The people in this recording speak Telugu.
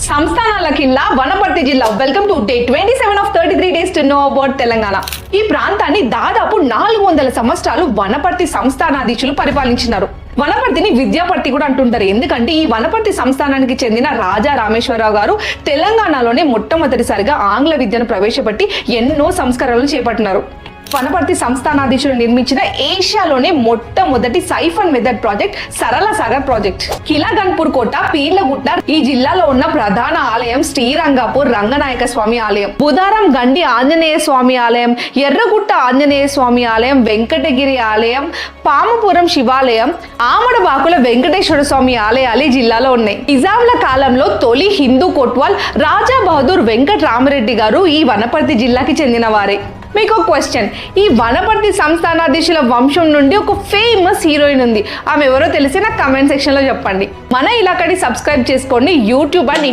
సంస్థానాల కింద వనపర్తి జిల్లా. Welcome to day 27 of 33 days to know about Telangana. ఈ ప్రాంతాన్ని దాదాపు 400 సంవత్సరాలు వనపర్తి సంస్థానాధీశులు పరిపాలించినారు. వనపర్తిని విద్యాపర్తి కూడా అంటుంటారు. ఎందుకంటే ఈ వనపర్తి సంస్థానానికి చెందిన రాజా రామేశ్వరరావు గారు తెలంగాణలోనే మొట్టమొదటిసారిగా ఆంగ్ల విద్యను ప్రవేశపెట్టి ఎన్నో సంస్కరణలు చేపట్టినారు. వనపర్తి సంస్థానాధీశులు నిర్మించిన ఏషియాలోనే మొట్టమొదటి సైఫన్ మెథడ్ ప్రాజెక్ట్ సరళ సాగర్ ప్రాజెక్ట్. కిలా గన్పూర్ కోట, పీర్ల గుట్ట ఈ జిల్లాలో ఉన్న ప్రధాన ఆలయం శ్రీరంగపూర్ రంగనాయక స్వామి ఆలయం, బుధారం గండి ఆంజనేయ స్వామి ఆలయం, ఎర్రగుట్ట ఆంజనేయ స్వామి ఆలయం, వెంకటగిరి ఆలయం, పామపురం శివాలయం, ఆమడబాకుల వెంకటేశ్వర స్వామి ఆలయాలు ఈ జిల్లాలో ఉన్నాయి. నిజాంల కాలంలో తొలి హిందూ కొట్వాల్ రాజా బహదూర్ వెంకట రామరెడ్డి గారు ఈ వనపర్తి జిల్లాకి చెందిన వారే. మీకు ఒక క్వశ్చన్, ఈ వనపర్తి సంస్థానాధీశుల వంశం నుండి ఒక ఫేమస్ హీరోయిన్ ఉంది. ఆమె ఎవరో తెలిసి నాకు కమెంట్ సెక్షన్ లో చెప్పండి. మన ఇలాకాని సబ్స్క్రైబ్ చేసుకోండి యూట్యూబ్ అండ్